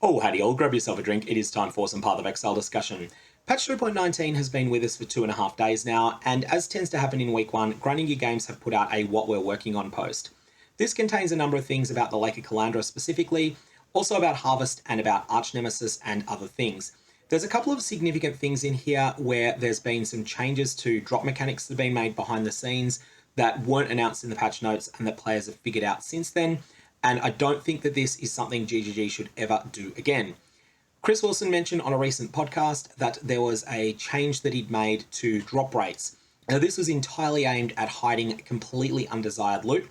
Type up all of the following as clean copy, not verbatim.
Oh, howdy all, grab yourself a drink. It is time for some PathOfExile discussion. Patch 3.19 has been with us for 2.5 days now, and as tends to happen in week 1, Grinding Your Games have put out a What We're Working On post. This contains a number of things about the Lake of Kalandra specifically, also about Harvest and about Archnemesis and other things. There's a couple of significant things in here where there's been some changes to drop mechanics that have been made behind the scenes that weren't announced in the patch notes and that players have figured out since then. And I don't think that this is something GGG should ever do again. Chris Wilson mentioned on a recent podcast that there was a change that he'd made to drop rates. Now, this was entirely aimed at hiding completely undesired loot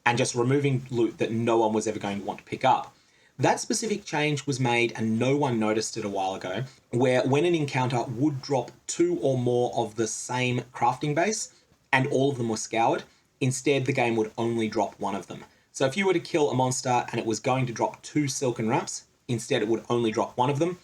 and just removing loot that no one was ever going to want to pick up. That specific change was made and no one noticed it a while ago, where when an encounter would drop 2 or more of the same crafting base and all of them were scoured, instead the game would only drop one of them. So if you were to kill a monster and it was going to drop 2 silken wraps, instead it would only drop one of them.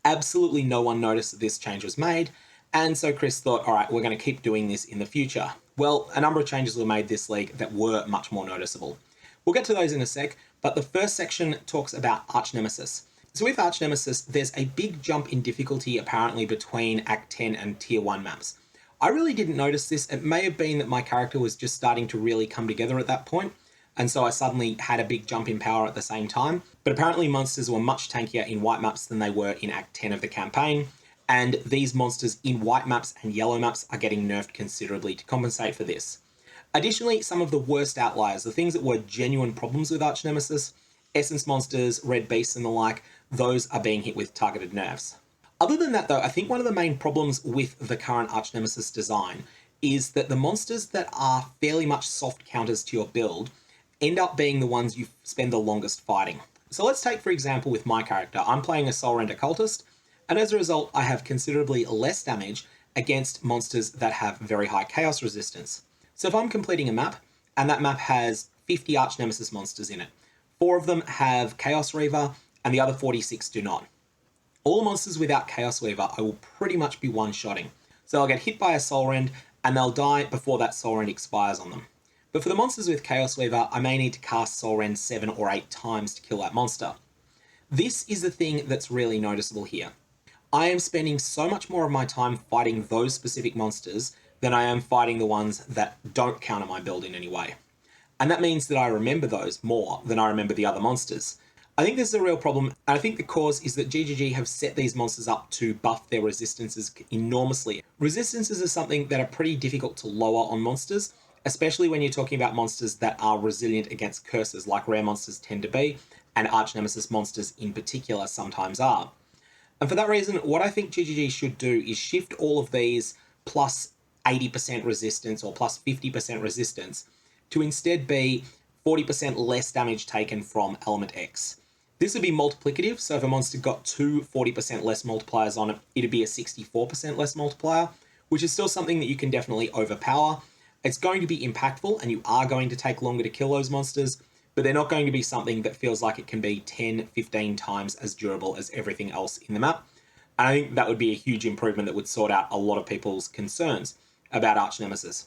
Absolutely no one noticed that this change was made, and so Chris thought, all right, we're going to keep doing this in the future. Well, a number of changes were made this league that were much more noticeable. We'll get to those in a sec, but the first section talks about Archnemesis. So with Archnemesis, there's a big jump in difficulty apparently between Act 10 and Tier 1 maps. I really didn't notice this. It may have been that my character was just starting to really come together at that point, and so I suddenly had a big jump in power at the same time. But apparently monsters were much tankier in white maps than they were in Act 10 of the campaign, and these monsters in white maps and yellow maps are getting nerfed considerably to compensate for this. Additionally, some of the worst outliers, the things that were genuine problems with Archnemesis, essence monsters, red beasts and the like, those are being hit with targeted nerfs. Other than that though, I think one of the main problems with the current Archnemesis design is that the monsters that are fairly much soft counters to your build end up being the ones you spend the longest fighting. So let's take, for example, with my character. I'm playing a Soul Render Cultist, and as a result, I have considerably less damage against monsters that have very high chaos resistance. So if I'm completing a map, and that map has 50 Archnemesis monsters in it, 4 of them have Chaos Reaver, and the other 46 do not. All the monsters without Chaos Reaver, I will pretty much be one-shotting. So I'll get hit by a Soul Rend, and they'll die before that Soul Rend expires on them. But for the monsters with Chaos Weaver, I may need to cast Soul Rend 7 or 8 times to kill that monster. This is the thing that's really noticeable here. I am spending so much more of my time fighting those specific monsters than I am fighting the ones that don't counter my build in any way. And that means that I remember those more than I remember the other monsters. I think this is a real problem, and I think the cause is that GGG have set these monsters up to buff their resistances enormously. Resistances are something that are pretty difficult to lower on monsters, especially when you're talking about monsters that are resilient against curses, like rare monsters tend to be, and Archnemesis monsters in particular sometimes are. And for that reason, what I think GGG should do is shift all of these plus 80% resistance or plus 50% resistance to instead be 40% less damage taken from Element X. This would be multiplicative, so if a monster got 2 40% less multipliers on it, it'd be a 64% less multiplier, which is still something that you can definitely overpower. It's going to be impactful and you are going to take longer to kill those monsters, but they're not going to be something that feels like it can be 10, 15 times as durable as everything else in the map. And I think that would be a huge improvement that would sort out a lot of people's concerns about Archnemesis.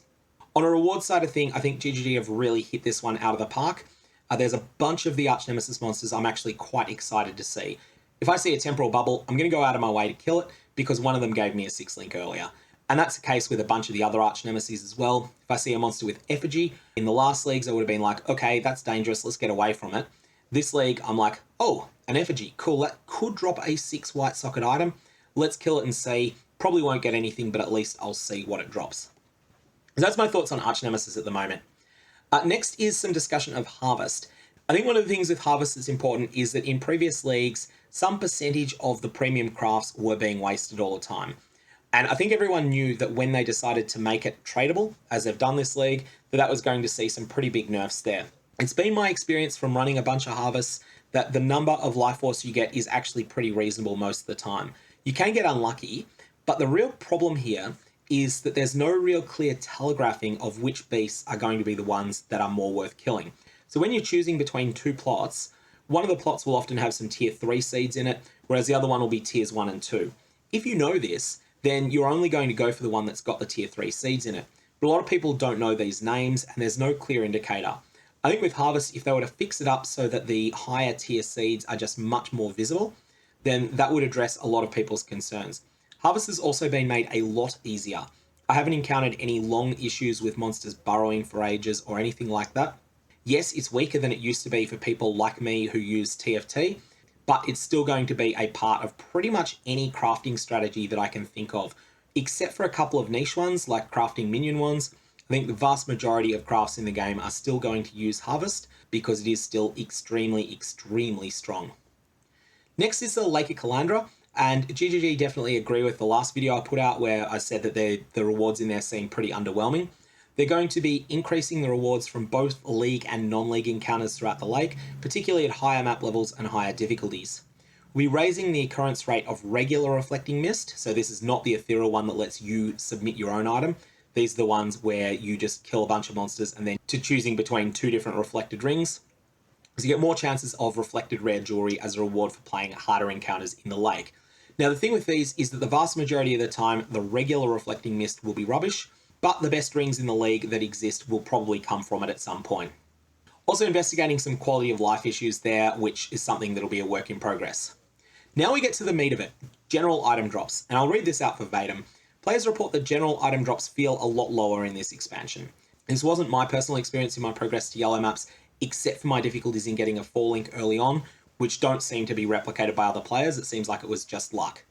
On a reward side of thing, I think GGG have really hit this one out of the park. There's a bunch of the Archnemesis monsters I'm actually quite excited to see. If I see a temporal bubble, I'm going to go out of my way to kill it because one of them gave me a 6-link earlier. And that's the case with a bunch of the other Archnemesis as well. If I see a monster with Effigy, in the last leagues I would have been like, okay, that's dangerous, let's get away from it. This league, I'm like, oh, an Effigy, cool, that could drop a 6 white socket item. Let's kill it and see. Probably won't get anything, but at least I'll see what it drops. So that's my thoughts on Archnemesis at the moment. Next is some discussion of Harvest. I think one of the things with Harvest that's important is that in previous leagues, some percentage of the premium crafts were being wasted all the time. And I think everyone knew that when they decided to make it tradable, as they've done this league, that was going to see some pretty big nerfs there. It's been my experience from running a bunch of harvests that the number of life force you get is actually pretty reasonable most of the time. You can get unlucky, but the real problem here is that there's no real clear telegraphing of which beasts are going to be the ones that are more worth killing. So when you're choosing between 2 plots, one of the plots will often have some tier 3 seeds in it, whereas the other one will be tiers 1 and 2. If you know this, then you're only going to go for the one that's got the tier 3 seeds in it. But a lot of people don't know these names and there's no clear indicator. I think with Harvest, if they were to fix it up so that the higher tier seeds are just much more visible, then that would address a lot of people's concerns. Harvest has also been made a lot easier. I haven't encountered any long issues with monsters burrowing for ages or anything like that. Yes, it's weaker than it used to be for people like me who use TFT, but it's still going to be a part of pretty much any crafting strategy that I can think of, except for a couple of niche ones like crafting minion ones. I think the vast majority of crafts in the game are still going to use Harvest because it is still extremely, extremely strong. Next is the Lake of Kalandra, and GGG definitely agree with the last video I put out where I said that the rewards in there seem pretty underwhelming. They're going to be increasing the rewards from both league and non-league encounters throughout the lake, particularly at higher map levels and higher difficulties. We're raising the occurrence rate of regular reflecting mist, so this is not the ethereal one that lets you submit your own item. These are the ones where you just kill a bunch of monsters and then to choosing between two different reflected rings. So you get more chances of reflected rare jewelry as a reward for playing harder encounters in the lake. Now the thing with these is that the vast majority of the time the regular reflecting mist will be rubbish, but the best rings in the league that exist will probably come from it at some point. Also investigating some quality of life issues there, which is something that'll be a work in progress. Now we get to the meat of it, general item drops, and I'll read this out verbatim. Players report that general item drops feel a lot lower in this expansion. This wasn't my personal experience in my progress to yellow maps, except for my difficulties in getting a 4-link early on, which don't seem to be replicated by other players. It seems like it was just luck.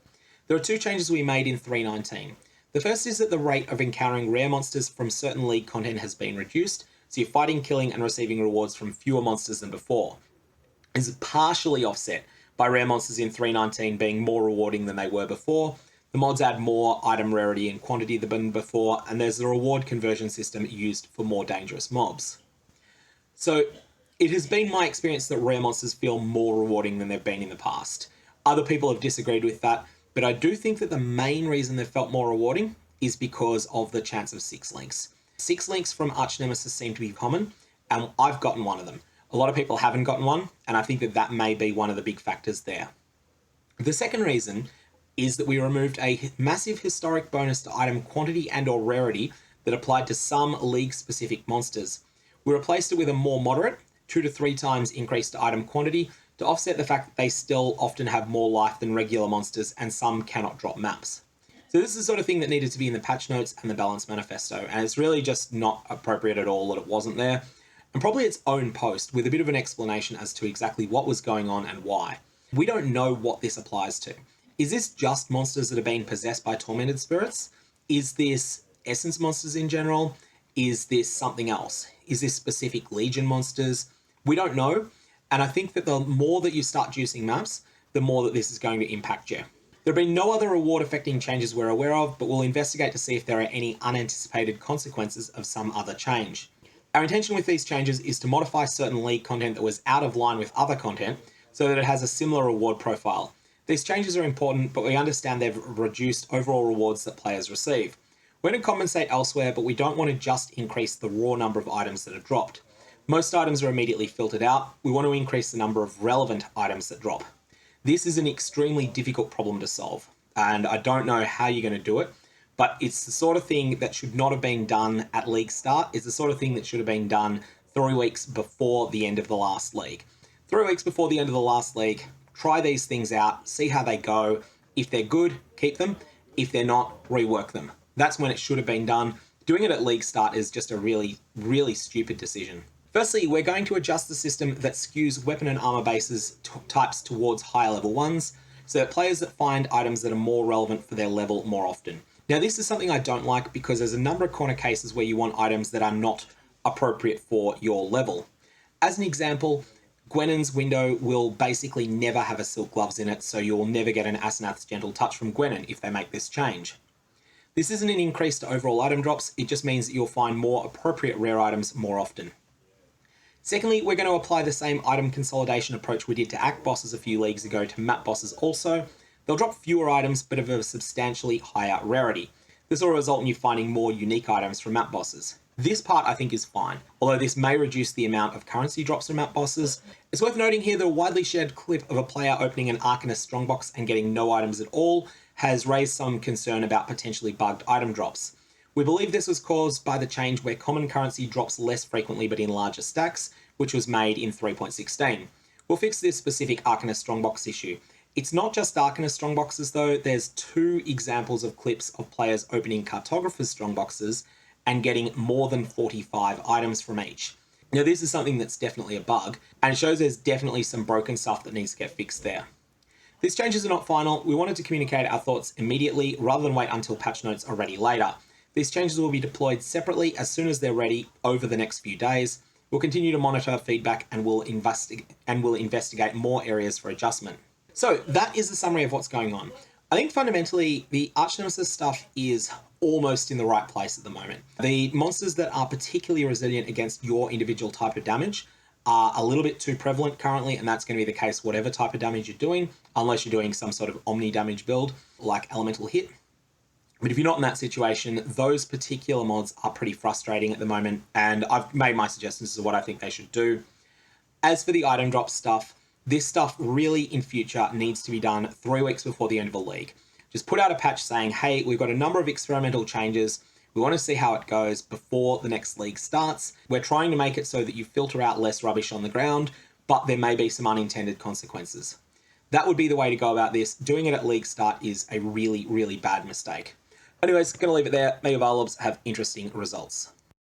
There are two changes we made in 3.19. The first is that the rate of encountering rare monsters from certain league content has been reduced, so you're fighting, killing, and receiving rewards from fewer monsters than before. This is partially offset by rare monsters in 3.19 being more rewarding than they were before. The mods add more item rarity and quantity than before, and there's a reward conversion system used for more dangerous mobs. So it has been my experience that rare monsters feel more rewarding than they've been in the past. Other people have disagreed with that, but I do think that the main reason they've felt more rewarding is because of the chance of 6 links. 6 links from Archnemesis seem to be common, and I've gotten one of them. A lot of people haven't gotten one, and I think that that may be one of the big factors there. The second reason is that we removed a massive historic bonus to item quantity and or rarity that applied to some league-specific monsters. We replaced it with a more moderate, 2 to 3 times increased item quantity to offset the fact that they still often have more life than regular monsters and some cannot drop maps. So this is the sort of thing that needed to be in the patch notes and the balance manifesto, and it's really just not appropriate at all that it wasn't there, and probably its own post with a bit of an explanation as to exactly what was going on and why. We don't know what this applies to. Is this just monsters that are being possessed by tormented spirits? Is this essence monsters in general? Is this something else? Is this specific Legion monsters? We don't know. And I think that the more that you start juicing maps, the more that this is going to impact you. There have been no other reward affecting changes we're aware of, but we'll investigate to see if there are any unanticipated consequences of some other change. Our intention with these changes is to modify certain league content that was out of line with other content so that it has a similar reward profile. These changes are important, but we understand they've reduced overall rewards that players receive. We're going to compensate elsewhere, but we don't want to just increase the raw number of items that are dropped. Most items are immediately filtered out. We want to increase the number of relevant items that drop. This is an extremely difficult problem to solve, and I don't know how you're going to do it, but it's the sort of thing that should not have been done at league start. It's the sort of thing that should have been done 3 weeks before the end of the last league. 3 weeks before the end of the last league, try these things out, see how they go. If they're good, keep them. If they're not, rework them. That's when it should have been done. Doing it at league start is just a really, really stupid decision. Firstly, we're going to adjust the system that skews weapon and armor bases types towards higher level ones, so that players that find items that are more relevant for their level more often. Now, this is something I don't like because there's a number of corner cases where you want items that are not appropriate for your level. As an example, Gwennon's window will basically never have a silk gloves in it, so you'll never get an Asenath's Gentle Touch from Gwennon if they make this change. This isn't an increase to overall item drops, it just means that you'll find more appropriate rare items more often. Secondly, we're going to apply the same item consolidation approach we did to Act bosses a few leagues ago to map bosses also. They'll drop fewer items, but of a substantially higher rarity. This will result in you finding more unique items from map bosses. This part I think is fine, although this may reduce the amount of currency drops from map bosses. It's worth noting here that a widely shared clip of a player opening an Arcanist strongbox and getting no items at all has raised some concern about potentially bugged item drops. We believe this was caused by the change where common currency drops less frequently but in larger stacks, which was made in 3.16. We'll fix this specific Arcanist Strongbox issue. It's not just Arcanist Strongboxes though, there's 2 examples of clips of players opening Cartographer's Strongboxes and getting more than 45 items from each. Now this is something that's definitely a bug, and it shows there's definitely some broken stuff that needs to get fixed there. These changes are not final. We wanted to communicate our thoughts immediately rather than wait until patch notes are ready later. These changes will be deployed separately as soon as they're ready over the next few days. We'll continue to monitor feedback and we'll investigate more areas for adjustment. So that is the summary of what's going on. I think fundamentally the Archnemesis stuff is almost in the right place at the moment. The monsters that are particularly resilient against your individual type of damage are a little bit too prevalent currently, and that's going to be the case whatever type of damage you're doing, unless you're doing some sort of omni damage build like Elemental Hit. But if you're not in that situation, those particular mods are pretty frustrating at the moment, and I've made my suggestions as to what I think they should do. As for the item drop stuff, this stuff really in future needs to be done 3 weeks before the end of a league. Just put out a patch saying, hey, we've got a number of experimental changes. We want to see how it goes before the next league starts. We're trying to make it so that you filter out less rubbish on the ground, but there may be some unintended consequences. That would be the way to go about this. Doing it at league start is a really, really bad mistake. Anyways, going to leave it there. May your Varlobs have interesting results.